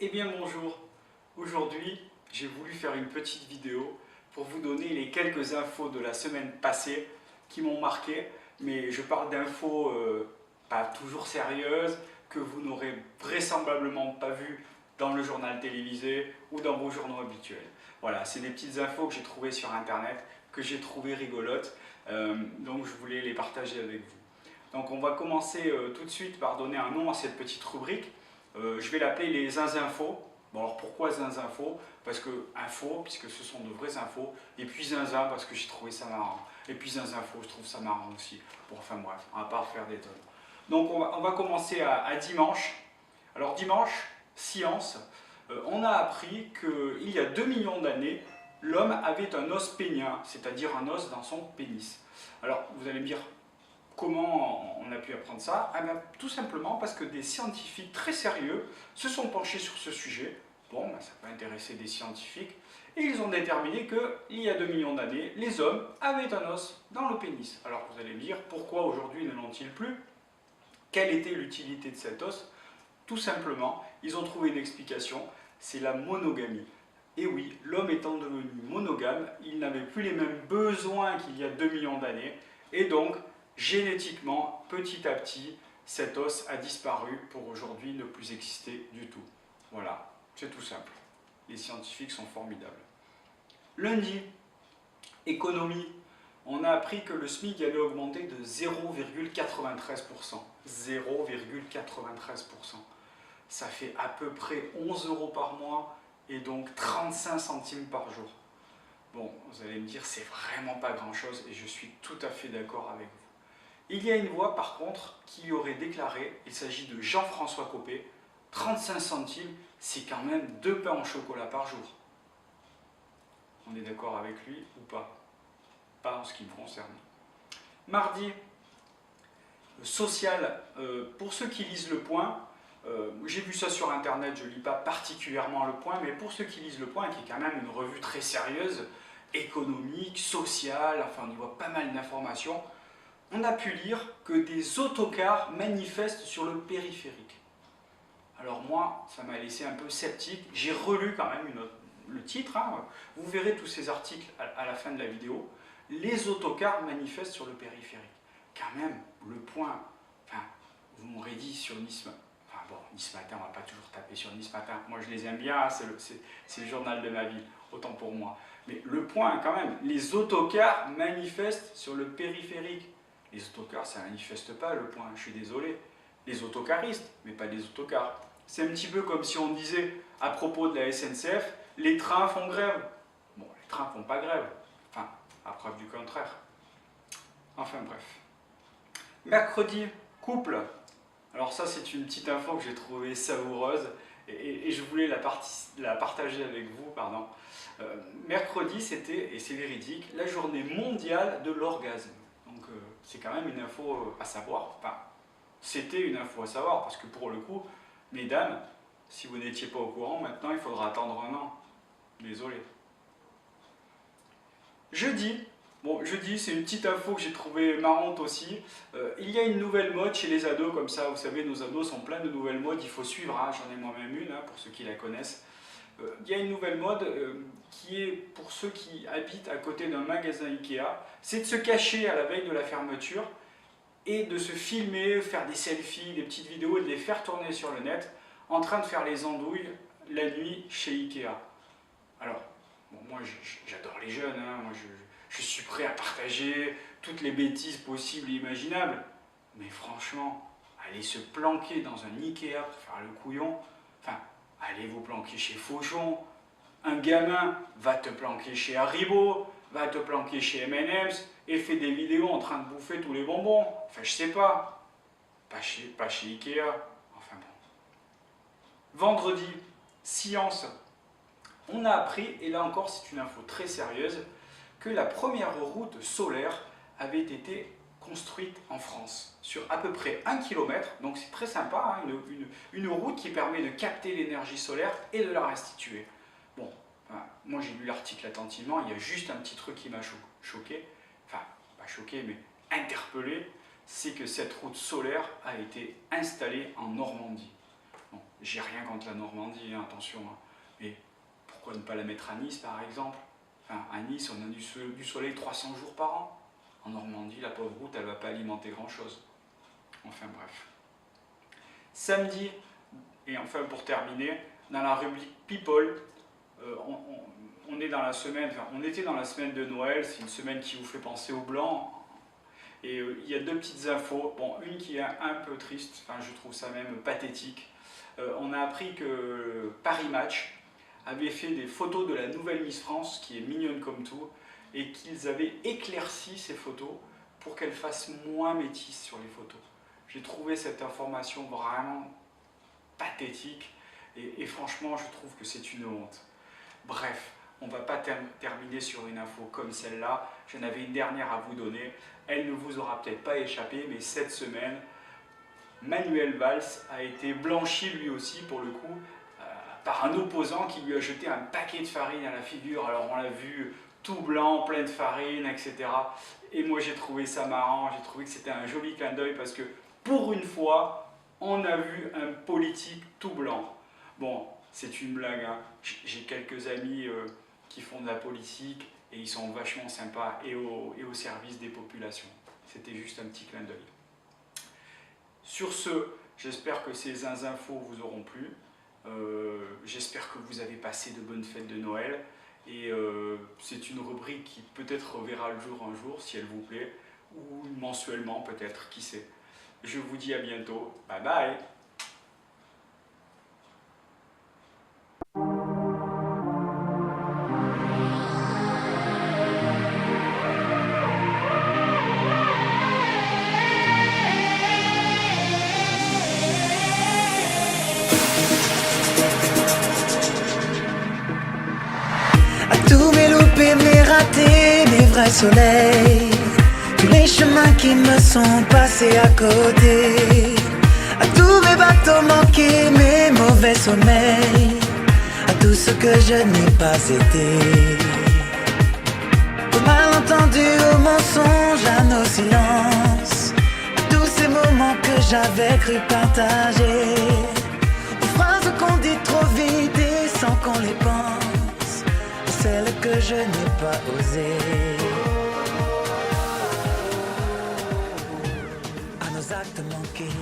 Eh bien bonjour, aujourd'hui j'ai voulu faire une petite vidéo pour vous donner les quelques infos de la semaine passée qui m'ont marqué, mais je parle d'infos pas toujours sérieuses, que vous n'aurez vraisemblablement pas vues dans le journal télévisé ou dans vos journaux habituels. Voilà, c'est des petites infos que j'ai trouvées sur internet, que j'ai trouvées rigolotes, donc je voulais les partager avec vous. Donc on va commencer tout de suite par donner un nom à cette petite rubrique. Je vais l'appeler les zinzinfos. Bon alors pourquoi zinzinfos? Parce que info, puisque ce sont de vraies infos, et puis zinzin parce que j'ai trouvé ça marrant. Et puis zinzinfos, je trouve ça marrant aussi. Bon, enfin bref, on va pas refaire des tonnes. Donc on va commencer à dimanche. Alors dimanche, science, on a appris qu'il y a 2 millions d'années, l'homme avait un os pénien, c'est-à-dire un os dans son pénis. Alors vous allez me dire, comment on a pu apprendre ça? Ah ben, tout simplement parce que des scientifiques très sérieux se sont penchés sur ce sujet. Bon, ben, ça peut intéresser des scientifiques. Et ils ont déterminé qu'il y a 2 millions d'années, les hommes avaient un os dans le pénis. Alors vous allez me dire, pourquoi aujourd'hui ne l'ont-ils plus? Quelle était l'utilité de cet os? Tout simplement, ils ont trouvé une explication, c'est la monogamie. Et oui, l'homme étant devenu monogame, il n'avait plus les mêmes besoins qu'il y a 2 millions d'années, et donc, génétiquement, petit à petit, cet os a disparu pour aujourd'hui ne plus exister du tout. Voilà, c'est tout simple. Les scientifiques sont formidables. Lundi, économie. On a appris que le SMIC allait augmenter de 0,93%. 0,93%. Ça fait à peu près 11 € par mois et donc 35 centimes par jour. Bon, vous allez me dire, c'est vraiment pas grand-chose et je suis tout à fait d'accord avec vous. Il y a une voix par contre qui aurait déclaré, il s'agit de Jean-François Copé, 35 centimes, c'est quand même 2 pains au chocolat par jour. On est d'accord avec lui ou pas? Pas en ce qui me concerne. Mardi, social, pour ceux qui lisent Le Point, j'ai vu ça sur internet, je ne lis pas particulièrement Le Point, mais pour ceux qui lisent Le Point, qui est quand même une revue très sérieuse, économique, sociale, enfin on y voit pas mal d'informations, on a pu lire que des autocars manifestent sur le périphérique. Alors moi, ça m'a laissé un peu sceptique, j'ai relu quand même le titre, hein. Vous verrez tous ces articles à la fin de la vidéo. Les autocars manifestent sur le périphérique. Quand même, Le Point, enfin, vous m'aurez dit sur Nice, enfin bon, Nice Matin, on ne va pas toujours taper sur Nice Matin, moi je les aime bien, c'est le journal de ma ville, autant pour moi. Mais Le Point, quand même, les autocars manifestent sur le périphérique. Les autocars, ça ne manifeste pas, Le Point, je suis désolé. Les autocaristes, mais pas les autocars. C'est un petit peu comme si on disait, à propos de la SNCF, les trains font grève. Bon, les trains font pas grève. Enfin, à preuve du contraire. Enfin bref. Mercredi, couple. Alors ça, c'est une petite info que j'ai trouvée savoureuse et je voulais la partager avec vous. Pardon. Mercredi, c'était, et c'est véridique, la journée mondiale de l'orgasme. Donc c'est quand même une info à savoir. Enfin, c'était une info à savoir parce que pour le coup, mesdames, si vous n'étiez pas au courant, maintenant il faudra attendre un an. Désolé. Jeudi, bon, jeudi, c'est une petite info que j'ai trouvée marrante aussi. Il y a une nouvelle mode chez les ados, comme ça, vous savez, nos ados sont pleins de nouvelles modes, il faut suivre, hein, j'en ai moi-même une, hein, pour ceux qui la connaissent. Il y a une nouvelle mode qui est, pour ceux qui habitent à côté d'un magasin Ikea, c'est de se cacher à la veille de la fermeture et de se filmer, faire des selfies, des petites vidéos et de les faire tourner sur le net en train de faire les andouilles la nuit chez Ikea. Alors, bon, moi j'adore les jeunes, hein, moi je suis prêt à partager toutes les bêtises possibles et imaginables, mais franchement, aller se planquer dans un Ikea pour faire le couillon, enfin, allez vous planquer chez Fauchon, un gamin va te planquer chez Haribo, va te planquer chez M&M's et fait des vidéos en train de bouffer tous les bonbons, enfin je sais pas, pas chez Ikea, enfin bon. Vendredi, science. On a appris, et là encore c'est une info très sérieuse, que la première route solaire avait été construite en France, sur à peu près 1 km, donc c'est très sympa, hein, une route qui permet de capter l'énergie solaire et de la restituer. Bon, enfin, moi j'ai lu l'article attentivement, il y a juste un petit truc qui m'a choqué, enfin pas choqué mais interpellé, c'est que cette route solaire a été installée en Normandie. Bon, j'ai rien contre la Normandie, hein, attention. Hein. Mais pourquoi ne pas la mettre à Nice par exemple? Enfin, à Nice, on a du soleil 300 jours par an. En Normandie, la pauvre route, elle ne va pas alimenter grand-chose. Enfin bref. Samedi, et enfin pour terminer, dans la rubrique People, on est dans la semaine, enfin, on était dans la semaine de Noël, c'est une semaine qui vous fait penser au blanc. Et il y a deux petites infos, bon, une qui est un peu triste, enfin je trouve ça même pathétique. On a appris que Paris Match avait fait des photos de la nouvelle Miss France, qui est mignonne comme tout, et qu'ils avaient éclairci ces photos pour qu'elles fassent moins métisses sur les photos. J'ai trouvé cette information vraiment pathétique, et franchement je trouve que c'est une honte. Bref, on ne va pas terminer sur une info comme celle-là, j'en avais une dernière à vous donner, elle ne vous aura peut-être pas échappé, mais cette semaine, Manuel Valls a été blanchi lui aussi pour le coup, par un opposant qui lui a jeté un paquet de farine à la figure. Alors on l'a vu tout blanc, plein de farine, etc. Et moi j'ai trouvé ça marrant, j'ai trouvé que c'était un joli clin d'œil parce que pour une fois, on a vu un politique tout blanc. Bon, c'est une blague, hein. J'ai quelques amis qui font de la politique et ils sont vachement sympas et au service des populations. C'était juste un petit clin d'œil. Sur ce, j'espère que ces infos vous auront plu. J'espère que vous avez passé de bonnes fêtes de Noël. Et c'est une rubrique qui peut-être verra le jour un jour, si elle vous plaît, ou mensuellement peut-être, qui sait. Je vous dis à bientôt. Bye bye! Mes ratés, mes vrais soleils, tous les chemins qui me sont passés à côté, à tous mes bateaux manqués, mes mauvais sommeils, à tout ce que je n'ai pas été, aux malentendus, aux mensonges, à nos silences, à tous ces moments que j'avais cru partager, aux phrases qu'on dit trop vite et sans qu'on les pense, celles que je n'ai pas osées, à nos actes manqués.